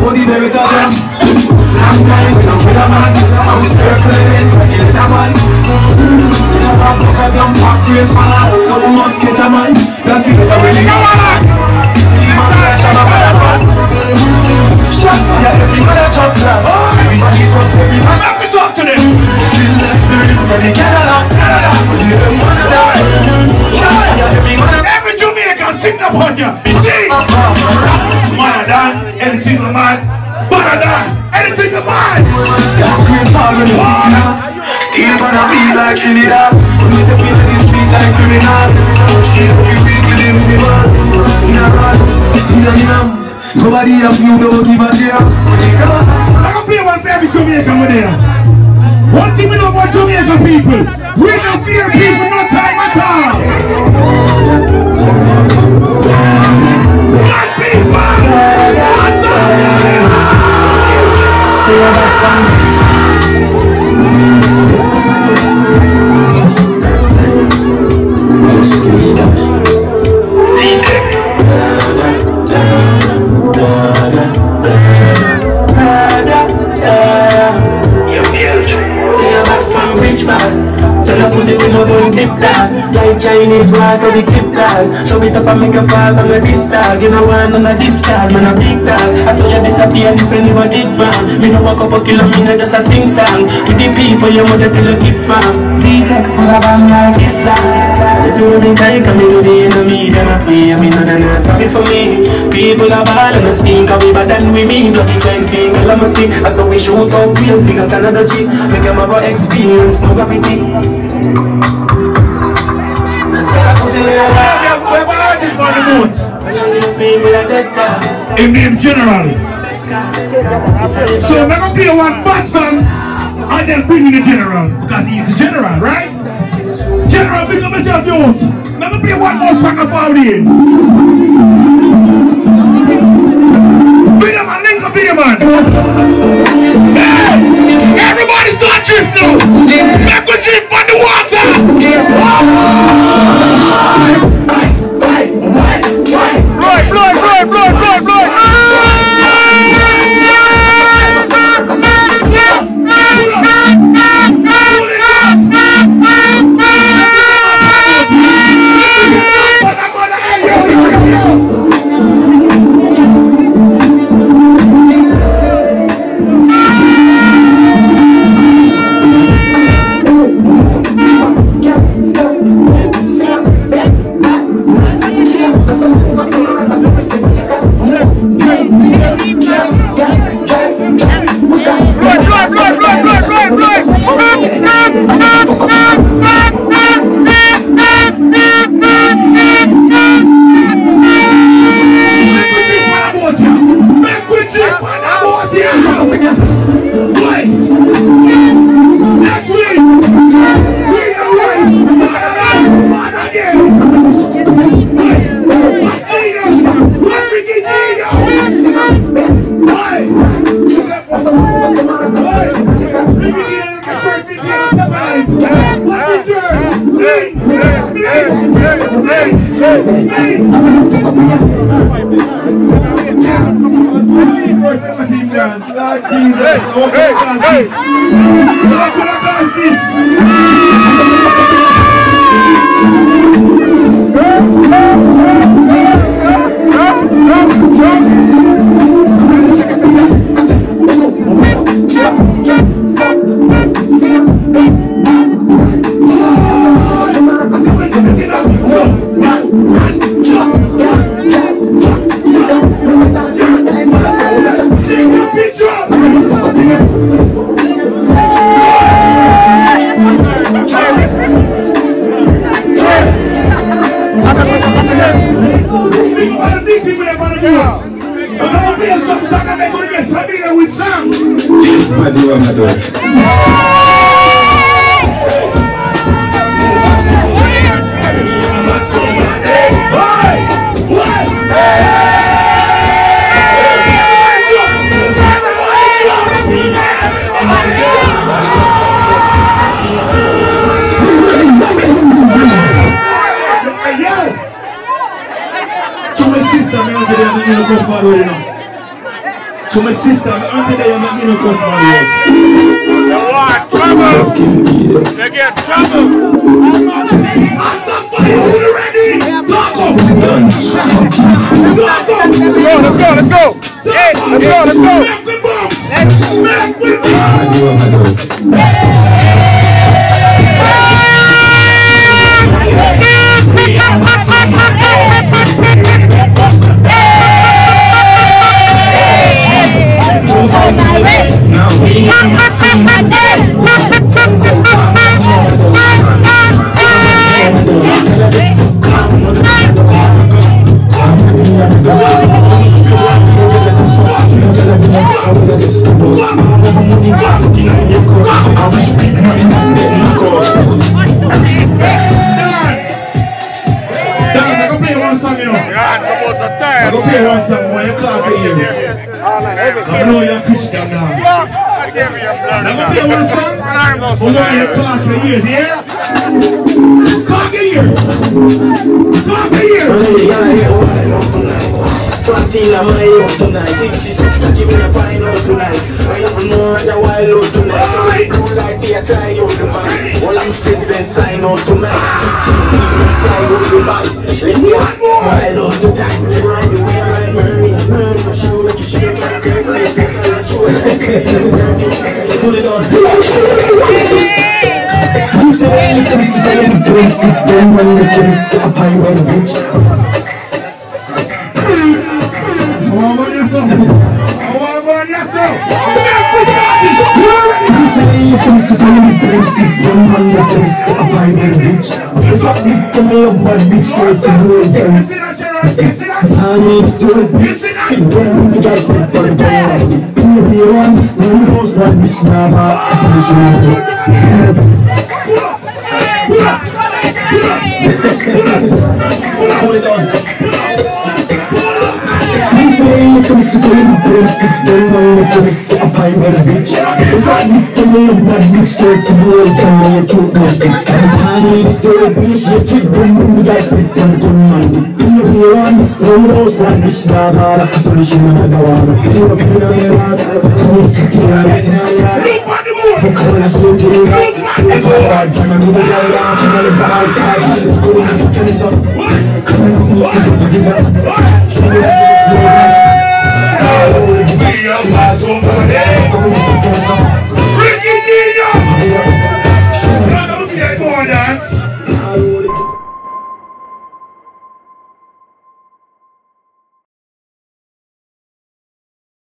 Bonita Jamaica. Long time we don't with a man, so we circling for the little man. See the back look at them back great fella, so we must catch a man. That's it, we're really going on. Shots, yeah, everybody chop flat. Everybody's up to me. I'm happy to talk to them. Feel like the rhythms of the Canada. When you hear one of them. Shots, yeah, everybody. Every Jamaican sing the part, yeah. See? Man than anything a man. Better than anything a man. Got great power in the city. Still gonna be like Trinidad. When you step into the street like criminal. She'll be weak with him in the man. Nobody have you, don't give a damn. I'm gonna play one for every Jamaican with there. One thing we know about Jamaican people, we don't fear people no time at all. Black people, one like Chinese wall, so the clip tag. Show it up and make a fall from the disc tag. You know one on a disc tag, man a big tag. I saw you disappear if you never did bang. Me no walk up a kilometer, just a sing song. With the people you mother till you keep fam. See tech full of bang like Islam. The two me like me do the enemy, them a play. I mean no they not sorry for me. People are ball and a speak away, but then we me bloody crime scene. All of my thing, I saw we shoot up real figure Canada G. Make them have a experience, no gravity. In name General. So I'm gonna play one bad song and then bring in the General because he's the General, right? General, bring up yourself, youth. I'm gonna play one more song of our day. Video man, link up video man. Hey, everybody start drift now. Make we drift on the water. To my sister, my auntie there, make me no cross my way. You want trouble? You get trouble. Are you ready? Talk up! Let's go, let's go! Hey, let's go, let's go! Make me move! I'm going to play one song when you clap your ears. I know you're a Christian now. I'm going to play one song when you clap your ears, yeah? Clap your ears! Clap your ears! Frontina my out tonight. Think she's give me a fine out tonight. I have no other wild out tonight. Do like they try out the vibe. All I'm six then sign out tonight. Fly out the vibe. Let me out wild out tonight. Ride the way like Mermaid. For sure make you shake like Kirk. Pull it on. You say you can stay in the place. This game when you can stop high when you reach.